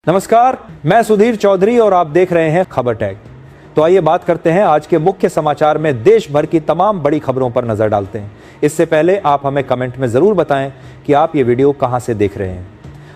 नमस्कार, मैं सुधीर चौधरी और आप देख रहे हैं खबर टैग। तो आइए बात करते हैं आज के मुख्य समाचार में देश भर की तमाम बड़ी खबरों पर नजर डालते हैं। इससे पहले आप हमें कमेंट में जरूर बताएं कि आप ये वीडियो कहां से देख रहे हैं।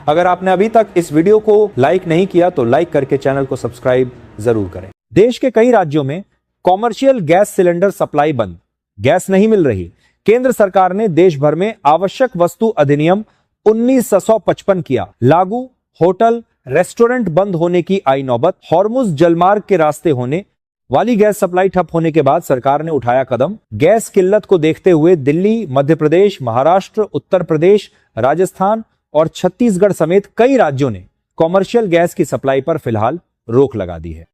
अगर आपने अभी तक इस वीडियो को लाइक नहीं किया तो लाइक करके चैनल को सब्सक्राइब जरूर करें। देश के कई राज्यों में कॉमर्शियल गैस सिलेंडर सप्लाई बंद, गैस नहीं मिल रही। केंद्र सरकार ने देश भर में आवश्यक वस्तु अधिनियम 1955 किया लागू। होटल रेस्टोरेंट बंद होने की आई नौबत। हॉर्मुज जलमार्ग के रास्ते होने वाली गैस सप्लाई ठप होने के बाद सरकार ने उठाया कदम। गैस किल्लत को देखते हुए दिल्ली, मध्य प्रदेश, महाराष्ट्र, उत्तर प्रदेश, राजस्थान और छत्तीसगढ़ समेत कई राज्यों ने कॉमर्शियल गैस की सप्लाई पर फिलहाल रोक लगा दी है।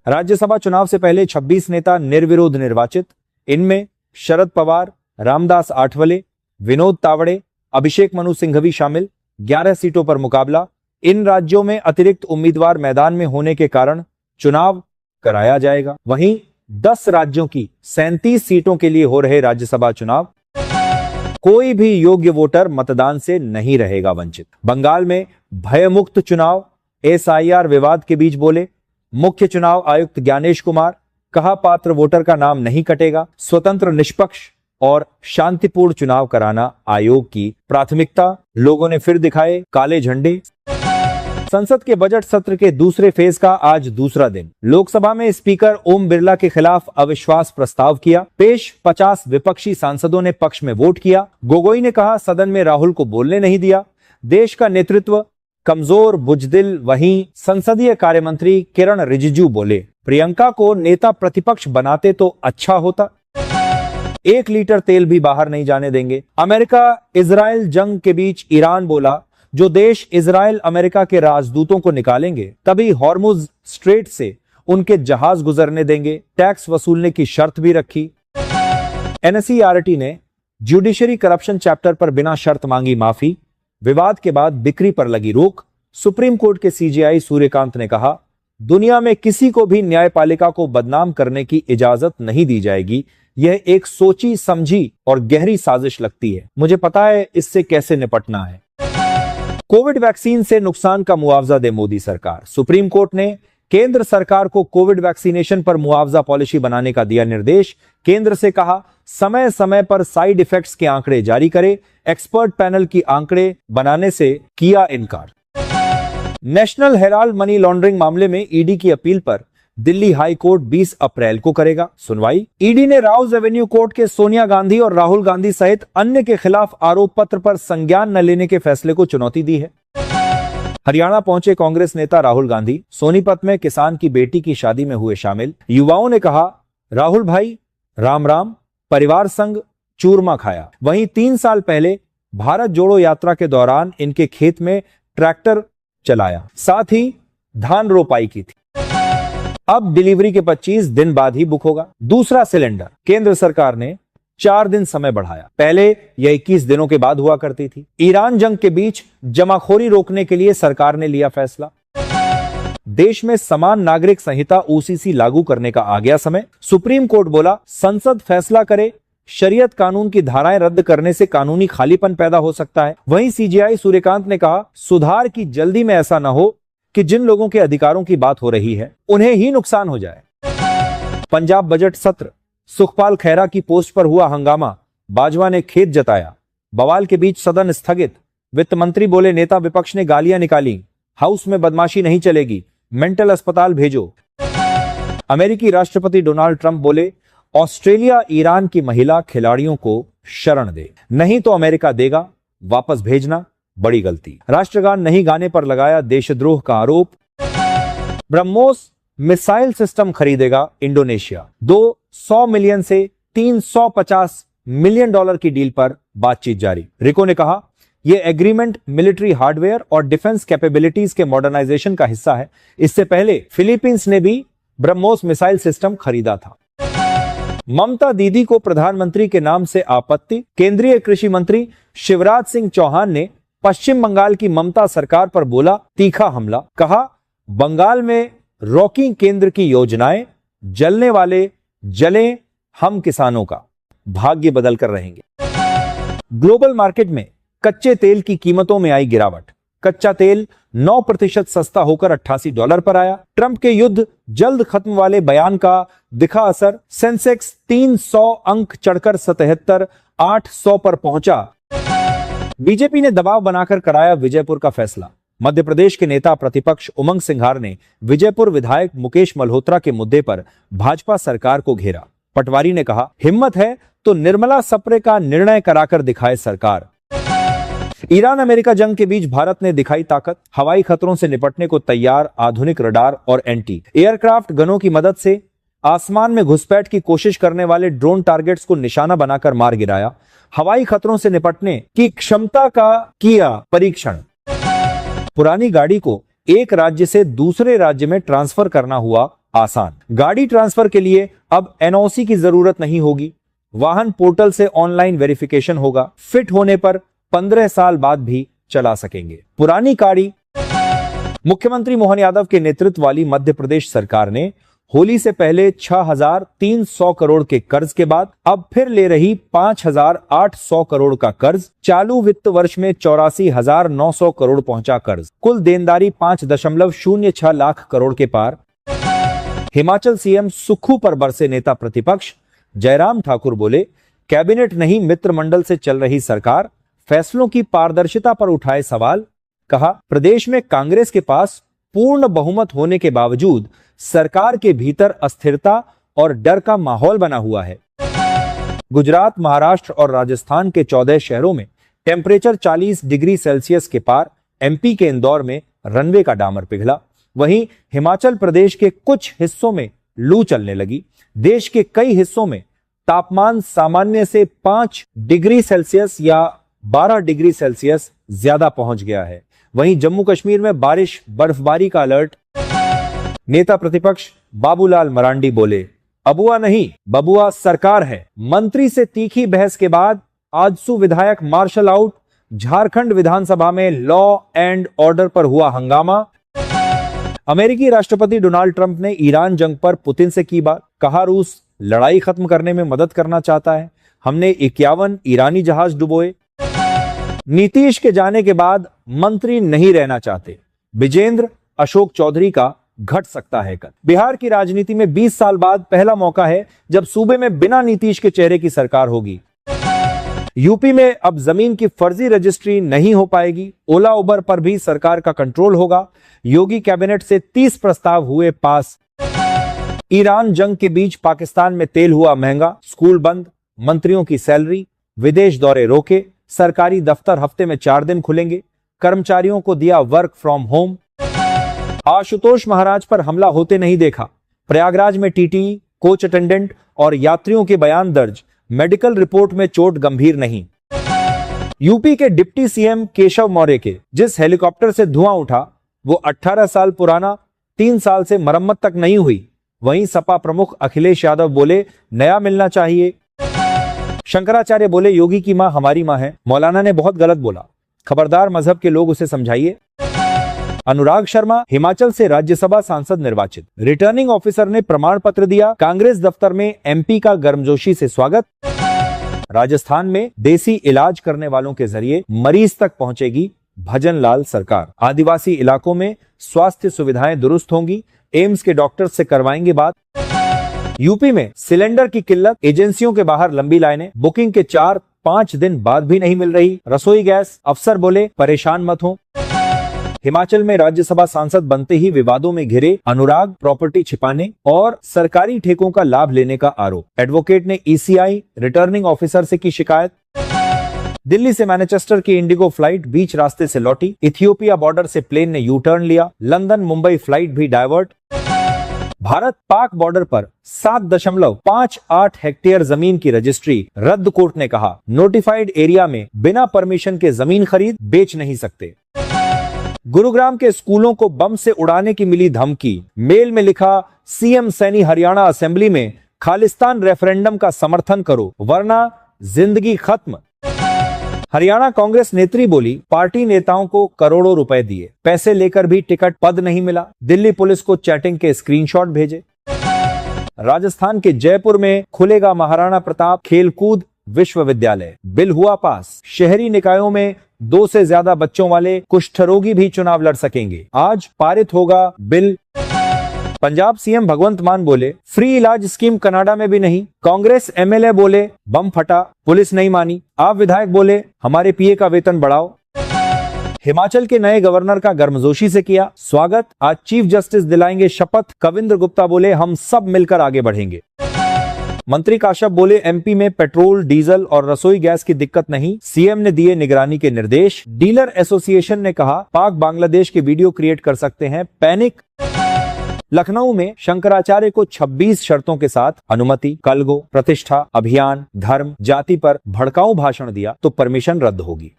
राज्यसभा चुनाव से पहले 26 नेता निर्विरोध निर्वाचित। इनमें शरद पवार, रामदास आठवले, विनोद तावड़े, अभिषेक मनु सिंघवी शामिल। 11 सीटों पर मुकाबला। इन राज्यों में अतिरिक्त उम्मीदवार मैदान में होने के कारण चुनाव कराया जाएगा। वहीं 10 राज्यों की 37 सीटों के लिए हो रहे राज्यसभा चुनाव। कोई भी योग्य वोटर मतदान से नहीं रहेगा वंचित। बंगाल में भयमुक्त चुनाव। एसआईआर विवाद के बीच बोले मुख्य चुनाव आयुक्त ज्ञानेश कुमार। कहा पात्र वोटर का नाम नहीं कटेगा। स्वतंत्र, निष्पक्ष और शांतिपूर्ण चुनाव कराना आयोग की प्राथमिकता। लोगों ने फिर दिखाए काले झंडे। संसद के बजट सत्र के दूसरे फेज का आज दूसरा दिन। लोकसभा में स्पीकर ओम बिरला के खिलाफ अविश्वास प्रस्ताव किया पेश। 50 विपक्षी सांसदों ने पक्ष में वोट किया। गोगोई ने कहा सदन में राहुल को बोलने नहीं दिया। देश का नेतृत्व कमजोर, बुजदिल। वहीं संसदीय कार्य मंत्री किरण रिजिजू बोले प्रियंका को नेता प्रतिपक्ष बनाते तो अच्छा होता। 1 लीटर तेल भी बाहर नहीं जाने देंगे। अमेरिका इजराइल जंग के बीच ईरान बोला जो देश इजराइल अमेरिका के राजदूतों को निकालेंगे तभी हॉर्मुज स्ट्रेट से उनके जहाज गुजरने देंगे। टैक्स वसूलने की शर्त भी रखी। एनसीईआरटी ने जुडिशरी करप्शन चैप्टर पर बिना शर्त मांगी माफी। विवाद के बाद बिक्री पर लगी रोक। सुप्रीम कोर्ट के सीजेआई सूर्यकांत ने कहा दुनिया में किसी को भी न्यायपालिका को बदनाम करने की इजाजत नहीं दी जाएगी। यह एक सोची समझी और गहरी साजिश लगती है। मुझे पता है इससे कैसे निपटना है। कोविड वैक्सीन से नुकसान का मुआवजा दे मोदी सरकार। सुप्रीम कोर्ट ने केंद्र सरकार को कोविड वैक्सीनेशन पर मुआवजा पॉलिसी बनाने का दिया निर्देश। केंद्र से कहा समय समय पर साइड इफेक्ट्स के आंकड़े जारी करे। एक्सपर्ट पैनल की आंकड़े बनाने से किया इनकार। नेशनल हेराल्ड मनी लॉन्ड्रिंग मामले में ईडी की अपील पर दिल्ली हाई कोर्ट 20 अप्रैल को करेगा सुनवाई। ईडी ने राउज एवेन्यू कोर्ट के सोनिया गांधी और राहुल गांधी सहित अन्य के खिलाफ आरोप पत्र पर संज्ञान न लेने के फैसले को चुनौती दी है। हरियाणा पहुंचे कांग्रेस नेता राहुल गांधी। सोनीपत में किसान की बेटी की शादी में हुए शामिल। युवाओं ने कहा राहुल भाई राम राम, परिवार संग चूरमा खाया। वहीं 3 साल पहले भारत जोड़ो यात्रा के दौरान इनके खेत में ट्रैक्टर चलाया, साथ ही धान रोपाई की थी। अब डिलीवरी के 25 दिन बाद ही बुक होगा। दूसरा सिलेंडर केंद्र सरकार ने 4 दिन समय बढ़ाया। पहले यह 21 दिनों के बाद हुआ करती थी। ईरान जंग के बीच जमाखोरी रोकने के लिए सरकार ने लिया फैसला। देश में समान नागरिक संहिता ओसीसी लागू करने का आ गया समय। सुप्रीम कोर्ट बोला संसद फैसला करे। शरीयत कानून की धाराएं रद्द करने से कानूनी खालीपन पैदा हो सकता है। वहीं सीजेआई सूर्यकांत ने कहा सुधार की जल्दी में ऐसा न हो कि जिन लोगों के अधिकारों की बात हो रही है उन्हें ही नुकसान हो जाए। पंजाब बजट सत्र। सुखपाल खैरा की पोस्ट पर हुआ हंगामा। बाजवा ने खेद जताया। बवाल के बीच सदन स्थगित। वित्त मंत्री बोले नेता विपक्ष ने गालियां निकाली। हाउस में बदमाशी नहीं चलेगी, मेंटल अस्पताल भेजो। अमेरिकी राष्ट्रपति डोनाल्ड ट्रंप बोले ऑस्ट्रेलिया ईरान की महिला खिलाड़ियों को शरण दे, नहीं तो अमेरिका देगा, वापस भेजना बड़ी गलती। राष्ट्रगान नहीं गाने पर लगाया देशद्रोह का आरोप। ब्रह्मोस मिसाइल सिस्टम खरीदेगा इंडोनेशिया। 200 मिलियन से 350 मिलियन डॉलर की डील पर बातचीत जारी। रिको ने कहा यह एग्रीमेंट मिलिट्री हार्डवेयर और डिफेंस कैपेबिलिटीज के मॉडर्नाइजेशन का हिस्सा है। इससे पहले फिलीपींस ने भी ब्रह्मोस मिसाइल सिस्टम खरीदा था। ममता दीदी को प्रधानमंत्री के नाम से आपत्ति। केंद्रीय कृषि मंत्री शिवराज सिंह चौहान ने पश्चिम बंगाल की ममता सरकार पर बोला तीखा हमला। कहा बंगाल में रॉकिंग केंद्र की योजनाएं, जलने वाले जलें, हम किसानों का भाग्य बदल कर रहेंगे। ग्लोबल मार्केट में कच्चे तेल की कीमतों में आई गिरावट। कच्चा तेल 9% सस्ता होकर $88 पर आया। ट्रंप के युद्ध जल्द खत्म वाले बयान का दिखा असर। सेंसेक्स 300 अंक चढ़कर 77 800 पर पहुंचा। बीजेपी ने दबाव बनाकर कराया विजयपुर का फैसला। मध्य प्रदेश के नेता प्रतिपक्ष उमंग सिंघार ने विजयपुर विधायक मुकेश मल्होत्रा के मुद्दे पर भाजपा सरकार को घेरा। पटवारी ने कहा, हिम्मत है तो निर्मला सप्रे का निर्णय कराकर दिखाए सरकार। ईरान अमेरिका जंग के बीच भारत ने दिखाई ताकत। हवाई खतरों से निपटने को तैयार आधुनिक रडार और एंटी एयरक्राफ्ट गनों की मदद से आसमान में घुसपैठ की कोशिश करने वाले ड्रोन टारगेट्स को निशाना बनाकर मार गिराया। हवाई खतरों से निपटने की क्षमता का किया परीक्षण। पुरानी गाड़ी को एक राज्य से दूसरे राज्य में ट्रांसफर करना हुआ आसान। गाड़ी ट्रांसफर के लिए अब एनओसी की जरूरत नहीं होगी। वाहन पोर्टल से ऑनलाइन वेरिफिकेशन होगा। फिट होने पर 15 साल बाद भी चला सकेंगे। पुरानी गाड़ी। मुख्यमंत्री मोहन यादव के नेतृत्व वाली मध्य प्रदेश सरकार ने होली से पहले 6,300 करोड़ के कर्ज के बाद अब फिर ले रही 5,800 करोड़ का कर्ज। चालू वित्त वर्ष में 84,900 करोड़ पहुंचा कर्ज। कुल देनदारी 5.06 लाख करोड़ के पार। हिमाचल सीएम सुक्खू पर बरसे नेता प्रतिपक्ष। जयराम ठाकुर बोले, कैबिनेट नहीं मित्र मंडल से चल रही सरकार। फैसलों की पारदर्शिता पर उठाए सवाल। कहा, प्रदेश में कांग्रेस के पास पूर्ण बहुमत होने के बावजूद सरकार के भीतर अस्थिरता और डर का माहौल बना हुआ है। गुजरात, महाराष्ट्र और राजस्थान के 14 शहरों में टेम्परेचर 40 डिग्री सेल्सियस के पार। एमपी के इंदौर में रनवे का डामर पिघला। वहीं हिमाचल प्रदेश के कुछ हिस्सों में लू चलने लगी। देश के कई हिस्सों में तापमान सामान्य से 5 डिग्री सेल्सियस या 12 डिग्री सेल्सियस ज्यादा पहुंच गया है। वहीं जम्मू कश्मीर में बारिश बर्फबारी का अलर्ट। नेता प्रतिपक्ष बाबूलाल मरांडी बोले, अबुआ नहीं बबुआ सरकार है। मंत्री से तीखी बहस के बाद आजसू विधायक मार्शल आउट। झारखंड विधानसभा में लॉ एंड ऑर्डर पर हुआ हंगामा। अमेरिकी राष्ट्रपति डोनाल्ड ट्रंप ने ईरान जंग पर पुतिन से की बात। कहा, रूस लड़ाई खत्म करने में मदद करना चाहता है। हमने 51 ईरानी जहाज डुबोए। नीतीश के जाने के बाद मंत्री नहीं रहना चाहते। विजेंद्र अशोक चौधरी का घट सकता है कद। बिहार की राजनीति में 20 साल बाद पहला मौका है जब सूबे में बिना नीतीश के चेहरे की सरकार होगी। यूपी में अब जमीन की फर्जी रजिस्ट्री नहीं हो पाएगी। ओला उबर पर भी सरकार का कंट्रोल होगा। योगी कैबिनेट से 30 प्रस्ताव हुए पास। ईरान जंग के बीच पाकिस्तान में तेल हुआ महंगा। स्कूल बंद, मंत्रियों की सैलरी, विदेश दौरे रोके। सरकारी दफ्तर हफ्ते में 4 दिन खुलेंगे। कर्मचारियों को दिया वर्क फ्रॉम होम। आशुतोष महाराज पर हमला होते नहीं देखा। प्रयागराज में टीटी, कोच अटेंडेंट और यात्रियों के बयान दर्ज। मेडिकल रिपोर्ट में चोट गंभीर नहीं। यूपी के डिप्टी सीएम केशव मौर्य के जिस हेलीकॉप्टर से धुआं उठा वो 18 साल पुराना, 3 साल से मरम्मत तक नहीं हुई। वहीं सपा प्रमुख अखिलेश यादव बोले, नया मिलना चाहिए। शंकराचार्य बोले, योगी की मां हमारी मां है। मौलाना ने बहुत गलत बोला, खबरदार मजहब के लोग उसे समझाइए। अनुराग शर्मा हिमाचल से राज्यसभा सांसद निर्वाचित। रिटर्निंग ऑफिसर ने प्रमाण पत्र दिया। कांग्रेस दफ्तर में एमपी का गर्मजोशी से स्वागत। राजस्थान में देसी इलाज करने वालों के जरिए मरीज तक पहुंचेगी भजन लाल सरकार। आदिवासी इलाकों में स्वास्थ्य सुविधाएं दुरुस्त होंगी। एम्स के डॉक्टर से करवाएंगे बात। यूपी में सिलेंडर की किल्लत, एजेंसियों के बाहर लंबी लाइनें। बुकिंग के 4-5 दिन बाद भी नहीं मिल रही रसोई गैस। अफसर बोले, परेशान मत हो। हिमाचल में राज्यसभा सांसद बनते ही विवादों में घिरे अनुराग, प्रॉपर्टी छिपाने और सरकारी ठेकों का लाभ लेने का आरोप। एडवोकेट ने ईसीआई रिटर्निंग ऑफिसर से की शिकायत। दिल्ली से मैनचेस्टर की इंडिगो फ्लाइट बीच रास्ते से लौटी। इथियोपिया बॉर्डर से प्लेन ने यू टर्न लिया। लंदन मुंबई फ्लाइट भी डायवर्ट। भारत पाक बॉर्डर पर 7.58 हेक्टेयर जमीन की रजिस्ट्री रद्द। कोर्ट ने कहा, नोटिफाइड एरिया में बिना परमिशन के जमीन खरीद बेच नहीं सकते। गुरुग्राम के स्कूलों को बम से उड़ाने की मिली धमकी। मेल में लिखा, सीएम सैनी हरियाणा असेंबली में खालिस्तान रेफरेंडम का समर्थन करो वरना जिंदगी खत्म। हरियाणा कांग्रेस नेत्री बोली, पार्टी नेताओं को करोड़ों रुपए दिए, पैसे लेकर भी टिकट पद नहीं मिला। दिल्ली पुलिस को चैटिंग के स्क्रीनशॉट भेजे। राजस्थान के जयपुर में खुलेगा महाराणा प्रताप खेलकूद विश्वविद्यालय। बिल हुआ पास। शहरी निकायों में 2 से ज्यादा बच्चों वाले कुष्ठ रोगी भी चुनाव लड़ सकेंगे। आज पारित होगा बिल। पंजाब सीएम भगवंत मान बोले फ्री इलाज स्कीम कनाडा में भी नहीं। कांग्रेस एमएलए बोले बम फटा, पुलिस नहीं मानी। आप विधायक बोले हमारे पीए का वेतन बढ़ाओ। हिमाचल के नए गवर्नर का गर्मजोशी से किया स्वागत। आज चीफ जस्टिस दिलाएंगे शपथ। कविंद्र गुप्ता बोले हम सब मिलकर आगे बढ़ेंगे। मंत्री काश्यप बोले एमपी में पेट्रोल, डीजल और रसोई गैस की दिक्कत नहीं। सीएम ने दिए निगरानी के निर्देश। डीलर एसोसिएशन ने कहा पाक बांग्लादेश के वीडियो क्रिएट कर सकते हैं पैनिक। लखनऊ में शंकराचार्य को 26 शर्तों के साथ अनुमति। कलगो, प्रतिष्ठा, अभियान, धर्म, जाति पर भड़काऊ भाषण दिया तो परमिशन रद्द होगी।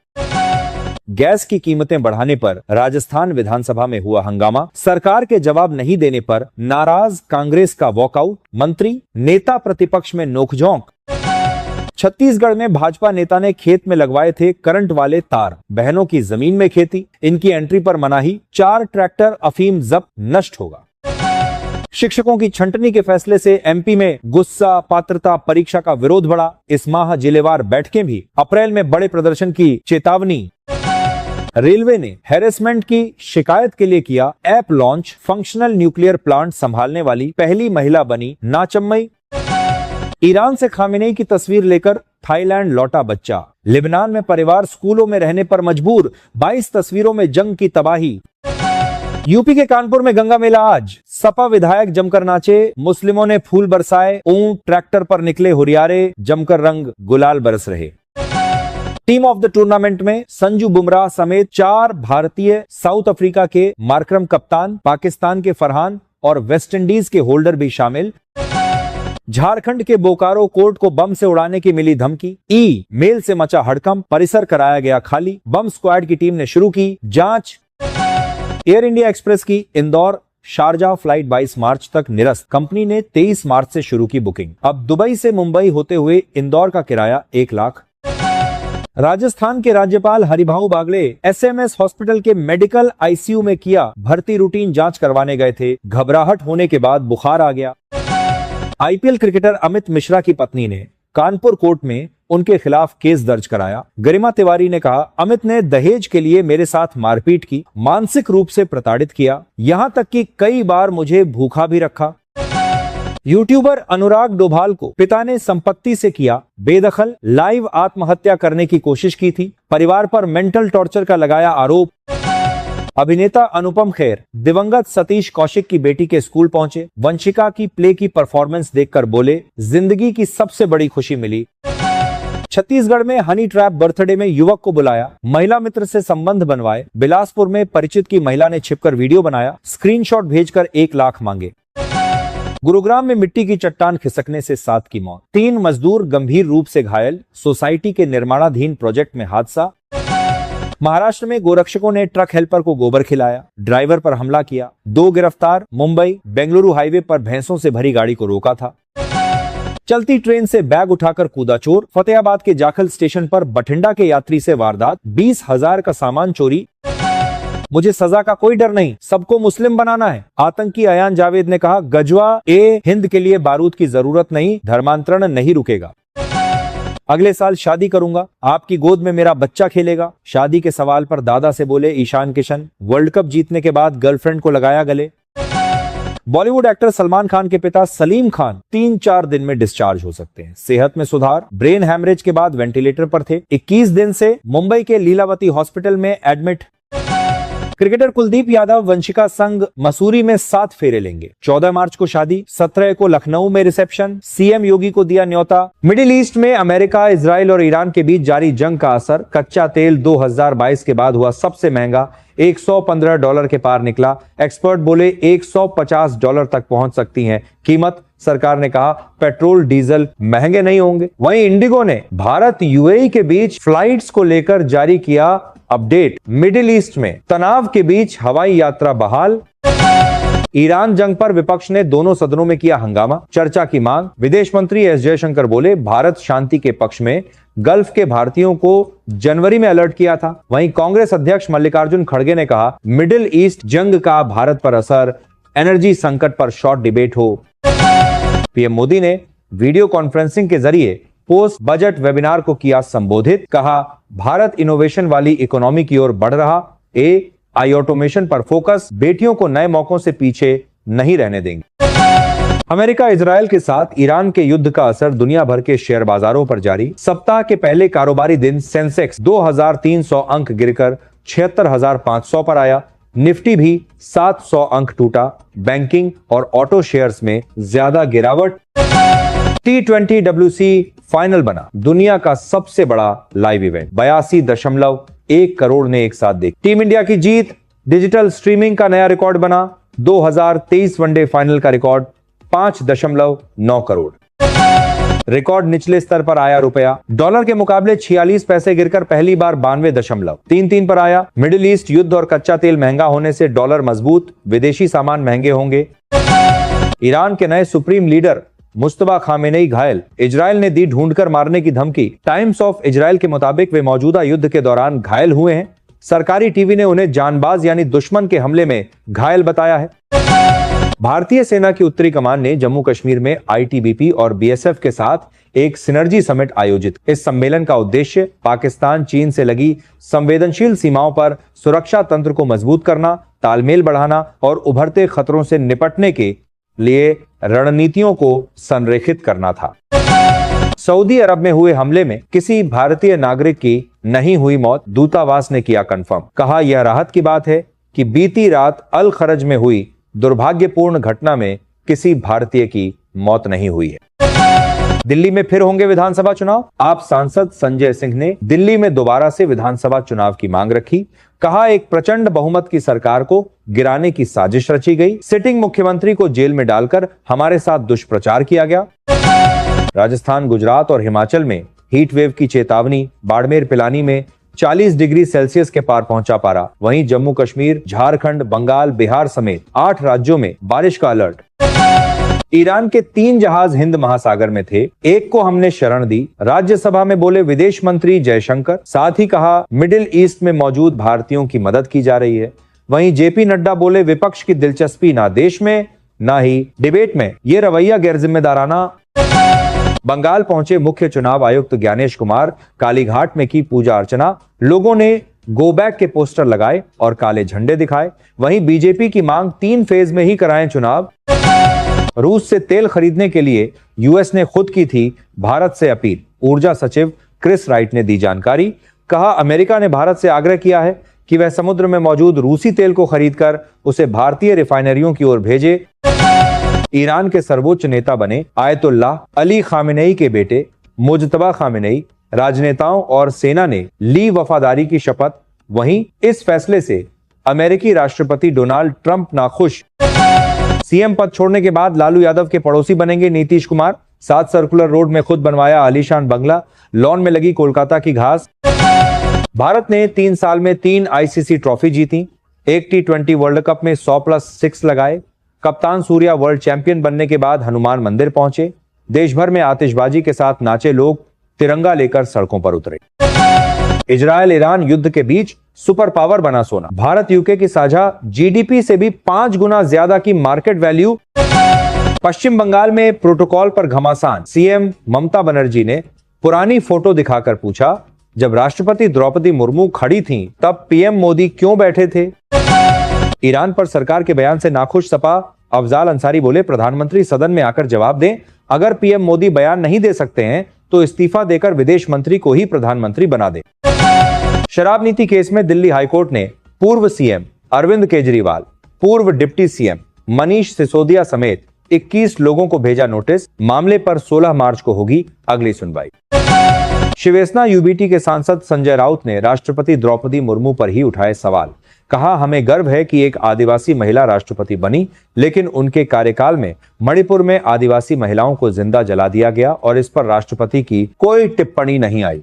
गैस की कीमतें बढ़ाने पर राजस्थान विधानसभा में हुआ हंगामा। सरकार के जवाब नहीं देने पर नाराज कांग्रेस का वॉकआउट। मंत्री नेता प्रतिपक्ष में नोकझोंक। छत्तीसगढ़ में भाजपा नेता ने खेत में लगवाए थे करंट वाले तार। बहनों की जमीन में खेती, इनकी एंट्री पर मनाही। 4 ट्रैक्टर अफीम जब्त, नष्ट होगा। शिक्षकों की छंटनी के फैसले से एमपी में गुस्सा। पात्रता परीक्षा का विरोध बढ़ा। इस माह जिलेवार बैठकें भी। अप्रैल में बड़े प्रदर्शन की चेतावनी। रेलवे ने हैरेसमेंट की शिकायत के लिए किया app launch. Functional nuclear plant संभालने वाली पहली महिला बनी नाचम्मई। ईरान से खामेनेई की तस्वीर लेकर थाईलैंड लौटा बच्चा। लेबनान में परिवार स्कूलों में रहने पर मजबूर। 22 तस्वीरों में जंग की तबाही। यूपी के कानपुर में गंगा मेला आज। सपा विधायक जमकर नाचे। मुस्लिमों ने फूल बरसाए। ऊंट ट्रैक्टर पर निकले हुरियारे। जमकर रंग गुलाल बरस रहे। टीम ऑफ द टूर्नामेंट में संजू बुमराह समेत 4 भारतीय, साउथ अफ्रीका के मार्करम कप्तान, पाकिस्तान के फरहान और वेस्टइंडीज के होल्डर भी शामिल। झारखंड के बोकारो कोर्ट को बम से उड़ाने की मिली धमकी। ई मेल से मचा हड़कंप। परिसर कराया गया खाली। बम स्क्वाड की टीम ने शुरू की जांच। एयर इंडिया एक्सप्रेस की इंदौर शारजाह फ्लाइट 22 मार्च तक निरस्त। कंपनी ने 23 मार्च से शुरू की बुकिंग। अब दुबई से मुंबई होते हुए इंदौर का किराया 1 लाख। राजस्थान के राज्यपाल हरिभाऊ बागले एसएमएस हॉस्पिटल के मेडिकल आईसीयू में किया भर्ती रूटीन जांच करवाने गए थे। घबराहट होने के बाद बुखार आ गया। आईपीएल क्रिकेटर अमित मिश्रा की पत्नी ने कानपुर कोर्ट में उनके खिलाफ केस दर्ज कराया। गरिमा तिवारी ने कहा अमित ने दहेज के लिए मेरे साथ मारपीट की, मानसिक रूप से प्रताड़ित किया, यहां तक कि कई बार मुझे भूखा भी रखा। यूट्यूबर अनुराग डोभाल को पिता ने संपत्ति से किया बेदखल। लाइव आत्महत्या करने की कोशिश की थी। परिवार पर मेंटल टॉर्चर का लगाया आरोप। अभिनेता अनुपम खेर दिवंगत सतीश कौशिक की बेटी के स्कूल पहुंचे। वंशिका की प्ले की परफॉर्मेंस देखकर बोले जिंदगी की सबसे बड़ी खुशी मिली। छत्तीसगढ़ में हनी ट्रैप बर्थडे में युवक को बुलाया। महिला मित्र से संबंध बनवाए। बिलासपुर में परिचित की महिला ने छिपकर वीडियो बनाया। स्क्रीनशॉट भेजकर 1 लाख मांगे। गुरुग्राम में मिट्टी की चट्टान खिसकने से 7 की मौत। 3 मजदूर गंभीर रूप से घायल। सोसाइटी के निर्माणाधीन प्रोजेक्ट में हादसा। महाराष्ट्र में गोरक्षकों ने ट्रक हेल्पर को गोबर खिलाया। ड्राइवर पर हमला किया। 2 गिरफ्तार। मुंबई बेंगलुरु हाईवे पर भैंसों से भरी गाड़ी को रोका था। चलती ट्रेन से बैग उठाकर कूदा चोर। फतेहाबाद के जाखल स्टेशन पर बठिंडा के यात्री से वारदात। 20,000 का सामान चोरी। मुझे सजा का कोई डर नहीं, सबको मुस्लिम बनाना है। आतंकी अयान जावेद ने कहा गजवा ए हिंद के लिए बारूद की जरूरत नहीं, धर्मांतरण नहीं रुकेगा। अगले साल शादी करूंगा, आपकी गोद में मेरा बच्चा खेलेगा। शादी के सवाल पर दादा से बोले ईशान किशन। वर्ल्ड कप जीतने के बाद गर्लफ्रेंड को लगाया गले। बॉलीवुड एक्टर सलमान खान के पिता सलीम खान 3-4 दिन में डिस्चार्ज हो सकते हैं। सेहत में सुधार। ब्रेन हैमरेज के बाद वेंटिलेटर पर थे। 21 दिन से मुंबई के लीलावती हॉस्पिटल में एडमिट। क्रिकेटर कुलदीप यादव वंशिका संग मसूरी में 7 फेरे लेंगे। 14 मार्च को शादी, 17 को लखनऊ में रिसेप्शन। सीएम योगी को दिया न्योता। मिडिल ईस्ट में अमेरिका, इजराइल और ईरान के बीच जारी जंग का असर। कच्चा तेल 2022 के बाद हुआ सबसे महंगा। $115 के पार निकला। एक्सपर्ट बोले $150 तक पहुंच सकती है कीमत। सरकार ने कहा पेट्रोल डीजल महंगे नहीं होंगे। वहीं इंडिगो ने भारत यूएई के बीच फ्लाइट्स को लेकर जारी किया अपडेट। मिडिल ईस्ट में तनाव के बीच हवाई यात्रा बहाल। ईरान जंग पर विपक्ष ने दोनों सदनों में किया हंगामा। चर्चा की मांग। विदेश मंत्री एस जयशंकर बोले भारत शांति के पक्ष में। गल्फ के भारतीयों को जनवरी में अलर्ट किया था। वहीं कांग्रेस अध्यक्ष मल्लिकार्जुन खड़गे ने कहा मिडिल ईस्ट जंग का भारत पर असर। एनर्जी संकट पर शॉर्ट डिबेट हो। पीएम मोदी ने वीडियो कॉन्फ्रेंसिंग के जरिए पोस्ट बजट वेबिनार को किया संबोधित। कहा, भारत इनोवेशन वाली इकोनॉमी की ओर बढ़ रहा। AI ऑटोमेशन पर फोकस, बेटियों को नए मौकों से पीछे नहीं रहने देंगे। अमेरिका इजरायल के साथ ईरान के युद्ध का असर दुनिया भर के शेयर बाजारों पर जारी। सप्ताह के पहले कारोबारी दिन सेंसेक्स 2300 अंक गिरकर 76,500 पर आया। निफ्टी भी 700 अंक टूटा। बैंकिंग और ऑटो शेयर्स में ज्यादा गिरावट। T20 WC फाइनल बना दुनिया का सबसे बड़ा लाइव इवेंट। 82.1 करोड़ ने एक साथ देखी। टीम इंडिया की जीत। डिजिटल स्ट्रीमिंग का नया रिकॉर्ड बना। 2023 वनडे फाइनल का रिकॉर्ड 5.9 करोड़। रिकॉर्ड निचले स्तर पर आया रुपया। डॉलर के मुकाबले 46 पैसे गिरकर पहली बार 92.33 पर आया। मिडिल ईस्ट युद्ध और कच्चा तेल महंगा होने से डॉलर मजबूत, विदेशी सामान महंगे होंगे। ईरान के नए सुप्रीम लीडर मुस्तफा खामेनेई घायल। इजरायल ने दी ढूंढकर मारने की धमकी। टाइम्स ऑफ इजरायल के मुताबिक वे मौजूदा युद्ध के दौरान घायल हुए हैं। सरकारी टीवी ने उन्हें जानबाज यानी दुश्मन के हमले में घायल बताया है। भारतीय सेना की उत्तरी कमान ने जम्मू कश्मीर में ITBP और BSF के साथ एक सिनर्जी समिट आयोजित। इस सम्मेलन का उद्देश्य पाकिस्तान चीन से लगी संवेदनशील सीमाओं पर सुरक्षा तंत्र को मजबूत करना, तालमेल बढ़ाना और उभरते खतरों से निपटने के लिए रणनीतियों को संरेखित करना था। सऊदी अरब में हुए हमले में किसी भारतीय नागरिक की नहीं हुई मौत, दूतावास ने किया कंफर्म। कहा, यह राहत की बात है कि बीती रात अल खरज में हुई दुर्भाग्यपूर्ण घटना में किसी भारतीय की मौत नहीं हुई है। दिल्ली में फिर होंगे विधानसभा चुनाव। आप सांसद संजय सिंह ने दिल्ली में दोबारा से विधानसभा चुनाव की मांग रखी। कहा, एक प्रचंड बहुमत की सरकार को गिराने की साजिश रची गई। सिटिंग मुख्यमंत्री को जेल में डालकर हमारे साथ दुष्प्रचार किया गया। राजस्थान, गुजरात और हिमाचल में हीट वेव की चेतावनी। बाड़मेर, पिलानी में 40 डिग्री सेल्सियस के पार पहुंचा पारा। वहीं जम्मू कश्मीर, झारखंड, बंगाल, बिहार समेत 8 राज्यों में बारिश का अलर्ट। ईरान के 3 जहाज हिंद महासागर में थे, एक को हमने शरण दी। राज्यसभा में बोले विदेश मंत्री जयशंकर। साथ ही कहा, मिडिल ईस्ट में मौजूद भारतीयों की मदद की जा रही है। वहीं JP नड्डा बोले, विपक्ष की दिलचस्पी ना देश में ना ही डिबेट में, ये रवैया गैर जिम्मेदाराना। बंगाल पहुंचे मुख्य चुनाव आयुक्त ज्ञानेश कुमार। कालीघाट में की पूजा अर्चना। लोगों ने गो बैक के पोस्टर लगाए और काले झंडे दिखाए। वहीं बीजेपी की मांग 3 फेज में ही कराएं चुनाव। रूस से तेल खरीदने के लिए यूएस ने खुद की थी भारत से अपील। ऊर्जा सचिव क्रिस राइट ने दी जानकारी। कहा, अमेरिका ने भारत से आग्रह किया है कि वह समुद्र में मौजूद रूसी तेल को खरीदकर उसे भारतीय रिफाइनरियों की ओर भेजे। ईरान के सर्वोच्च नेता बने आयतुल्लाह अली खामेनेई के बेटे मुजतबा खामेनेई। राजनेताओं और सेना ने ली वफादारी की शपथ। वहीं इस फैसले से अमेरिकी राष्ट्रपति डोनाल्ड ट्रंप नाखुश। सीएम पद छोड़ने के बाद लालू यादव के पड़ोसी बनेंगे नीतीश कुमार। 7 सर्कुलर रोड में खुद बनवाया आलीशान बंगला। लॉन में लगी कोलकाता की घास। भारत ने 3 साल में 3 ICC ट्रॉफी जीती। एक T20 वर्ल्ड कप में 100+6 लगाए। कप्तान सूर्या वर्ल्ड चैंपियन बनने के बाद हनुमान मंदिर पहुंचे। देश भर में आतिशबाजी के साथ नाचे लोग, तिरंगा लेकर सड़कों पर उतरे। इजरायल ईरान युद्ध के बीच सुपर पावर बना सोना। भारत यूके की साझा GDP से भी 5 गुना ज्यादा की मार्केट वैल्यू। पश्चिम बंगाल में प्रोटोकॉल पर घमासान। CM ममता बनर्जी ने पुरानी फोटो दिखाकर पूछा, जब राष्ट्रपति द्रौपदी मुर्मू खड़ी थीं, तब PM मोदी क्यों बैठे थे? ईरान पर सरकार के बयान से नाखुश सपा अफजाल अंसारी बोले, प्रधानमंत्री सदन में आकर जवाब दें। अगर PM मोदी बयान नहीं दे सकते हैं तो इस्तीफा देकर विदेश मंत्री को ही प्रधानमंत्री बना दे। शराब नीति केस में दिल्ली हाईकोर्ट ने पूर्व CM अरविंद केजरीवाल, पूर्व डिप्टी CM मनीष सिसोदिया समेत 21 लोगों को भेजा नोटिस। मामले पर 16 मार्च को होगी अगली सुनवाई। शिवसेना UBT के सांसद संजय राउत ने राष्ट्रपति द्रौपदी मुर्मू पर ही उठाए सवाल। कहा, हमें गर्व है कि एक आदिवासी महिला राष्ट्रपति बनी, लेकिन उनके कार्यकाल में मणिपुर में आदिवासी महिलाओं को जिंदा जला दिया गया और इस पर राष्ट्रपति की कोई टिप्पणी नहीं आई।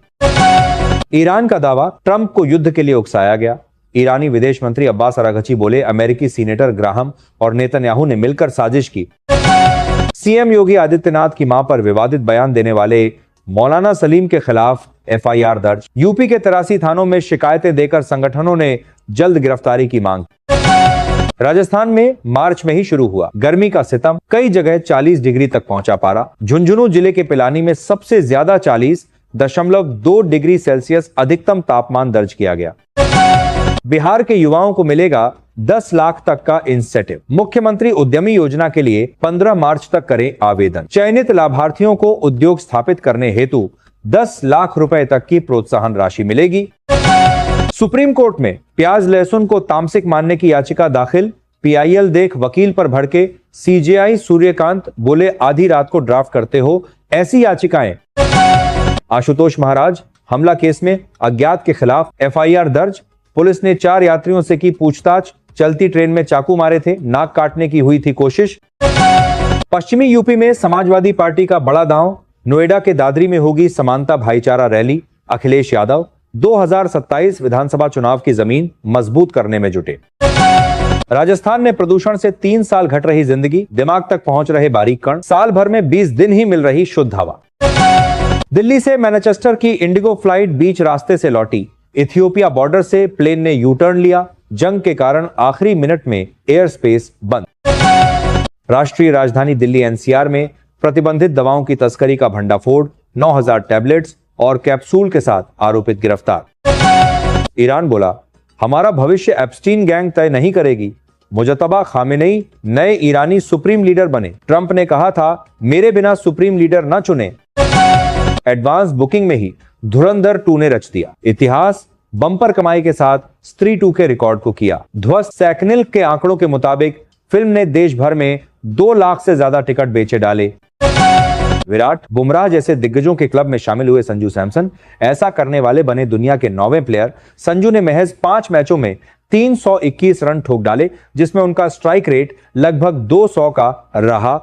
ईरान का दावा, ट्रंप को युद्ध के लिए उकसाया गया। ईरानी विदेश मंत्री अब्बास अरागची बोले, अमेरिकी सीनेटर ग्राहम और नेतन्याहू ने मिलकर साजिश की। CM योगी आदित्यनाथ की मां पर विवादित बयान देने वाले मौलाना सलीम के खिलाफ FIR दर्ज। यूपी के 83 थानों में शिकायतें देकर संगठनों ने जल्द गिरफ्तारी की मांग। राजस्थान में मार्च में ही शुरू हुआ गर्मी का सितम, कई जगह 40 डिग्री तक पहुंचा पारा। झुंझुनू जिले के पिलानी में सबसे ज्यादा 40.2 डिग्री सेल्सियस अधिकतम तापमान दर्ज किया गया। बिहार के युवाओं को मिलेगा 10 लाख तक का इंसेंटिव। मुख्यमंत्री उद्यमी योजना के लिए 15 मार्च तक करें आवेदन। चयनित लाभार्थियों को उद्योग स्थापित करने हेतु 10 लाख रुपए तक की प्रोत्साहन राशि मिलेगी। सुप्रीम कोर्ट में प्याज लहसुन को तामसिक मानने की याचिका दाखिल। पीआईएल देख वकील पर भड़के सीजेआई सूर्यकांत, बोले आधी रात को ड्राफ्ट करते हो ऐसी याचिकाएं। आशुतोष महाराज हमला केस में अज्ञात के खिलाफ एफआईआर दर्ज। पुलिस ने 4 यात्रियों से की पूछताछ। चलती ट्रेन में चाकू मारे थे, नाक काटने की हुई थी कोशिश। पश्चिमी यूपी में समाजवादी पार्टी का बड़ा दांव। नोएडा के दादरी में होगी समानता भाईचारा रैली। अखिलेश यादव 2027 विधानसभा चुनाव की जमीन मजबूत करने में जुटे। राजस्थान में प्रदूषण से 3 साल घट रही जिंदगी, दिमाग तक पहुंच रहे बारीक कण, साल भर में 20 दिन ही मिल रही शुद्ध हवा। दिल्ली से मैनचेस्टर की इंडिगो फ्लाइट बीच रास्ते से लौटी। इथियोपिया बॉर्डर से प्लेन ने यू टर्न लिया। जंग के कारण आखिरी मिनट में एयर स्पेस बंद। राष्ट्रीय राजधानी दिल्ली एनसीआर में प्रतिबंधित दवाओं की तस्करी का भंडाफोड़। 9000 टैबलेट्स और कैप्सूल के साथ आरोपित गिरफ्तार। ईरान बोला हमारा भविष्य एप्स्टीन गैंग तय नहीं करेगी। मुजतबा खामेनेई नए ईरानी सुप्रीम लीडर बने। ट्रंप ने कहा था मेरे बिना सुप्रीम लीडर न चुने। एडवांस बुकिंग में ही धुरंधर 2 ने रच दिया इतिहास। बम्पर कमाई के साथ स्त्री 2 के रिकॉर्ड को किया ध्वस्त। सैकनिल के आंकड़ों के मुताबिक फिल्म ने देश भर में 2 लाख से ज्यादा टिकट बेचे डाले। विराट, बुमराह जैसे दिग्गजों के क्लब में शामिल हुए संजू सैमसन ऐसा करने वाले बने दुनिया के 9वें प्लेयर। संजू ने महज 5 मैचों में 321 रन ठोक डाले, जिसमें उनका स्ट्राइक रेट लगभग 200 का रहा।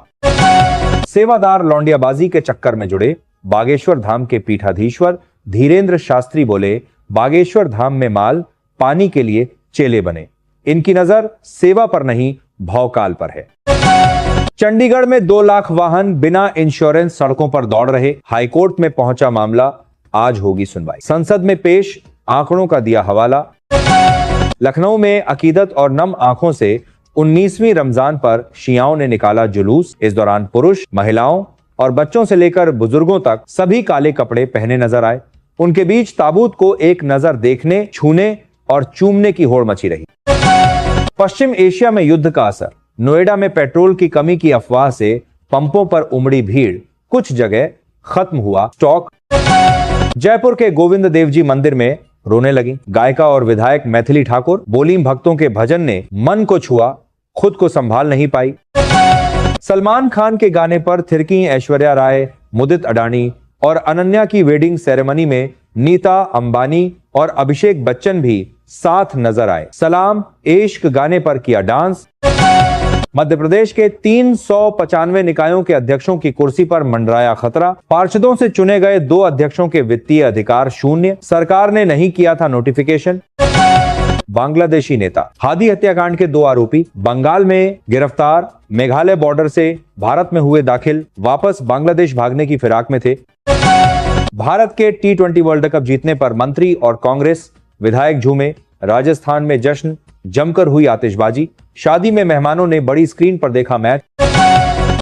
सेवादार लौंडियाबाजी के चक्कर में जुड़े बागेश्वर धाम के पीठाधीश्वर धीरेन्द्र शास्त्री बोले बागेश्वर धाम में माल पानी के लिए चेले बने। इनकी नजर सेवा पर नहीं भौकाल पर है। चंडीगढ़ में 2 लाख वाहन बिना इंश्योरेंस सड़कों पर दौड़ रहे। हाईकोर्ट में पहुंचा मामला, आज होगी सुनवाई। संसद में पेश आंकड़ों का दिया हवाला। लखनऊ में अकीदत और नम आंखों से 19वीं रमजान पर शियाओं ने निकाला जुलूस। इस दौरान पुरुष, महिलाओं और बच्चों से लेकर बुजुर्गों तक सभी काले कपड़े पहने नजर आए। उनके बीच ताबूत को एक नजर देखने, छूने और चूमने की होड़ मची रही। पश्चिम एशिया में युद्ध का असर। नोएडा में पेट्रोल की कमी की अफवाह से पंपों पर उमड़ी भीड़, कुछ जगह खत्म हुआ स्टॉक। जयपुर के गोविंद देव जी मंदिर में रोने लगी गायिका और विधायक मैथिली ठाकुर। बोली भक्तों के भजन ने मन को छुआ, खुद को संभाल नहीं पाई। सलमान खान के गाने पर थिरकी ऐश्वर्या राय, मुदित अडानी और अनन्या की वेडिंग सेरेमनी में नीता अंबानी और अभिषेक बच्चन भी साथ नजर आए। सलाम इश्क गाने पर किया डांस। मध्य प्रदेश के 395 निकायों के अध्यक्षों की कुर्सी पर मंडराया खतरा। पार्षदों से चुने गए 2 अध्यक्षों के वित्तीय अधिकार शून्य। सरकार ने नहीं किया था नोटिफिकेशन। बांग्लादेशी नेता हादी हत्याकांड के 2 आरोपी बंगाल में गिरफ्तार। मेघालय बॉर्डर से भारत में हुए दाखिल, वापस बांग्लादेश भागने की फिराक में थे। भारत के T20 वर्ल्ड कप जीतने पर मंत्री और कांग्रेस विधायक झूमे। राजस्थान में जश्न, जमकर हुई आतिशबाजी। शादी में मेहमानों ने बड़ी स्क्रीन पर देखा मैच।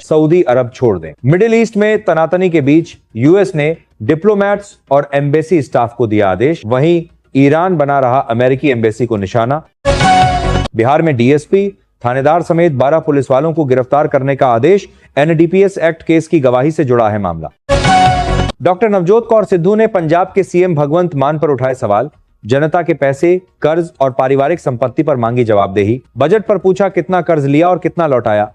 सऊदी अरब छोड़ दें। मिडिल ईस्ट में तनातनी के बीच यूएस ने डिप्लोमैट्स और एम्बेसी स्टाफ को दिया आदेश। वहीं ईरान बना रहा अमेरिकी एम्बेसी को निशाना। बिहार में डीएसपी, थानेदार समेत 12 पुलिस वालों को गिरफ्तार करने का आदेश। एनडीपीएस एक्ट केस की गवाही से जुड़ा है मामला। डॉक्टर नवजोत कौर सिद्धू ने पंजाब के सीएम भगवंत मान पर उठाए सवाल। जनता के पैसे, कर्ज और पारिवारिक संपत्ति पर मांगी जवाबदेही। बजट पर पूछा कितना कर्ज लिया और कितना लौटाया।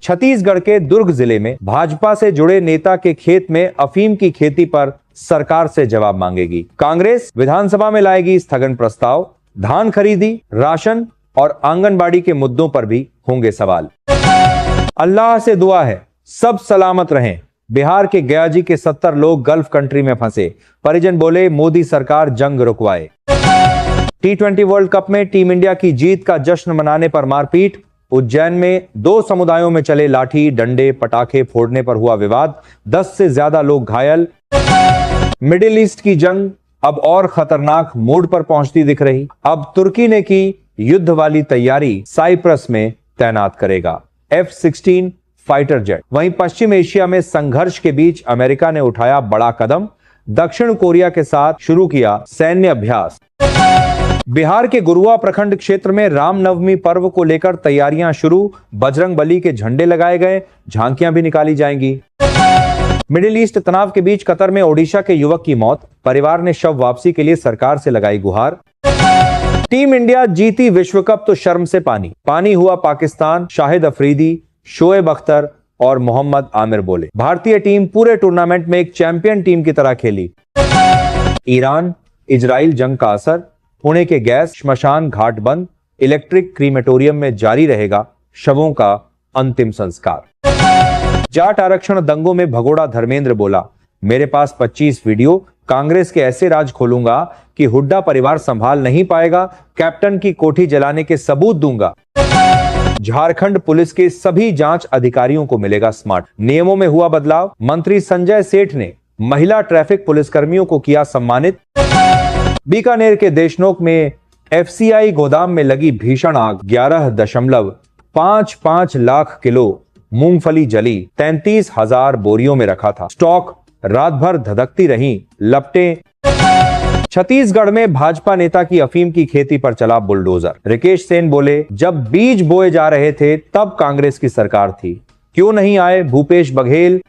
छत्तीसगढ़ के दुर्ग जिले में भाजपा से जुड़े नेता के खेत में अफीम की खेती पर सरकार से जवाब मांगेगी। कांग्रेस विधानसभा में लाएगी स्थगन प्रस्ताव। धान खरीदी, राशन और आंगनबाड़ी के मुद्दों पर भी होंगे सवाल। अल्लाह से दुआ है सब सलामत रहें। बिहार के गयाजी के 70 लोग गल्फ कंट्री में फंसे। परिजन बोले मोदी सरकार जंग रुकवाए। T20 वर्ल्ड कप में टीम इंडिया की जीत का जश्न मनाने पर मारपीट। उज्जैन में 2 समुदायों में चले लाठी डंडे पटाखे फोड़ने पर हुआ विवाद। 10 से ज्यादा लोग घायल। मिडिल ईस्ट की जंग अब और खतरनाक मोड़ पर पहुंचती दिख रही। अब तुर्की ने की युद्ध वाली तैयारी साइप्रस में तैनात करेगा F-16 फाइटर जेट। वहीं पश्चिम एशिया में संघर्ष के बीच अमेरिका ने उठाया बड़ा कदम, दक्षिण कोरिया के साथ शुरू किया सैन्य अभ्यास। बिहार के गुरुआ प्रखंड क्षेत्र में रामनवमी पर्व को लेकर तैयारियां शुरू, बजरंगबली के झंडे लगाए गए, झांकियां भी निकाली जाएंगी। मिडिल ईस्ट तनाव के बीच कतर में ओडिशा के युवक की मौत, परिवार ने शव वापसी के लिए सरकार से लगाई गुहार। टीम इंडिया जीती विश्व कप तो शर्म से पानी पानी हुआ पाकिस्तान, शाहिद अफरीदी, शोएब अख्तर और मोहम्मद आमिर बोले। भारतीय टीम पूरे टूर्नामेंट में एक चैंपियन टीम की तरह खेली। ईरान इजराइल जंग का असर, पुणे के गैस श्मशान घाट बंद, इलेक्ट्रिक क्रीमेटोरियम में जारी रहेगा शवों का अंतिम संस्कार। जाट आरक्षण दंगों में भगोड़ा धर्मेंद्र बोला, मेरे पास 25 वीडियो, कांग्रेस के ऐसे राज खोलूंगा कि हुड्डा परिवार संभाल नहीं पाएगा, कैप्टन की कोठी जलाने के सबूत दूंगा। झारखंड पुलिस के सभी जांच अधिकारियों को मिलेगा स्मार्ट, नियमों में हुआ बदलाव। मंत्री संजय सेठ ने महिला ट्रैफिक पुलिसकर्मियों को किया सम्मानित। बीकानेर के देशनोक में FCI गोदाम में लगी भीषण आग, 11.55 लाख किलो मूंगफली जली, 33,000 बोरियों में रखा था स्टॉक, रात भर धधकती रहीं लपटें। छत्तीसगढ़ में भाजपा नेता की अफीम की खेती पर चला बुलडोजर, रिकेश सेन बोले, जब बीज बोए जा रहे थे तब कांग्रेस की सरकार थी, क्यों नहीं आए भूपेश बघेल।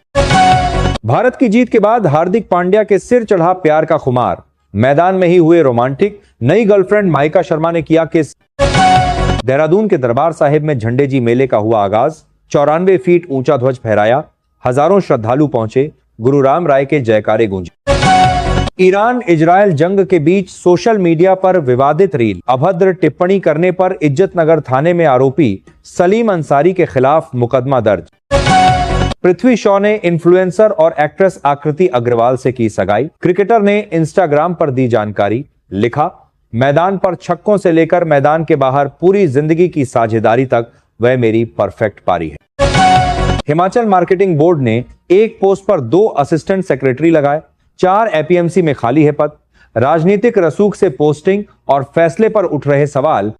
भारत की जीत के बाद हार्दिक पांड्या के सिर चढ़ा प्यार का खुमार, मैदान में ही हुए रोमांटिक, नई गर्लफ्रेंड माइका शर्मा ने किया किस। देहरादून के दरबार साहिब में झंडे जी मेले का हुआ आगाज, 94 फीट ऊंचा ध्वज फहराया, हजारों श्रद्धालु पहुंचे, गुरु राम राय के जयकारे गूंजे। ईरान इजरायल जंग के बीच सोशल मीडिया पर विवादित रील, अभद्र टिप्पणी करने पर इज्जतनगर थाने में आरोपी सलीम अंसारी के खिलाफ मुकदमा दर्ज। पृथ्वी शॉ ने इन्फ्लुएंसर और एक्ट्रेस आकृति अग्रवाल से की सगाई, क्रिकेटर ने इंस्टाग्राम पर दी जानकारी, लिखा, मैदान पर छक्कों से लेकर मैदान के बाहर पूरी जिंदगी की साझेदारी तक वह मेरी परफेक्ट पारी है। हिमाचल मार्केटिंग बोर्ड ने एक पोस्ट पर 2 असिस्टेंट सेक्रेटरी लगाए, 4 APMC में खाली है पद। राजनीतिक रसूख से पोस्टिंग और फैसले पर उठ रहे सवाल।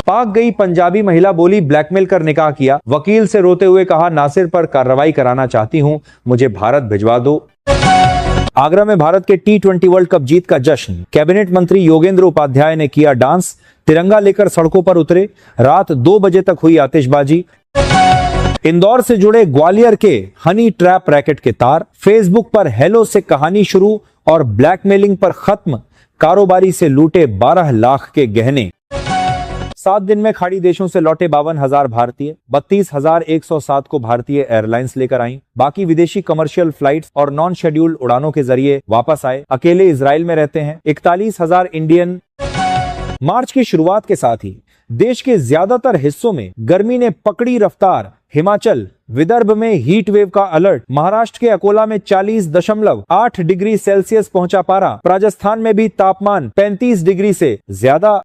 पाक गई पंजाबी महिला बोली, ब्लैकमेल कर निकाह किया, वकील से रोते हुए कहा, नासिर पर कार्रवाई कराना चाहती हूं, मुझे भारत भिजवा दो। आगरा में भारत के T20 वर्ल्ड कप जीत का जश्न, कैबिनेट मंत्री योगेंद्र उपाध्याय ने किया डांस, तिरंगा लेकर सड़कों पर उतरे, रात 2 बजे तक हुई आतिशबाजी। इंदौर से जुड़े ग्वालियर के हनी ट्रैप रैकेट के तार, फेसबुक पर हेलो से कहानी शुरू और ब्लैकमेलिंग पर खत्म, कारोबारी से लूटे 12 लाख के गहने। 7 दिन में खाड़ी देशों से लौटे 52,000 भारतीय, 32,107 को भारतीय एयरलाइंस लेकर आई, बाकी विदेशी कमर्शियल फ्लाइट्स और नॉन शेड्यूल्ड उड़ानों के जरिए वापस आए, अकेले इजराइल में रहते हैं। 41,000 इंडियन। मार्च की शुरुआत के साथ ही देश के ज्यादातर हिस्सों में गर्मी ने पकड़ी रफ्तार, हिमाचल विदर्भ में हीट वेव का अलर्ट, महाराष्ट्र के अकोला में 40.8 डिग्री सेल्सियस पहुंचा पारा, राजस्थान में भी तापमान 35 डिग्री से ज्यादा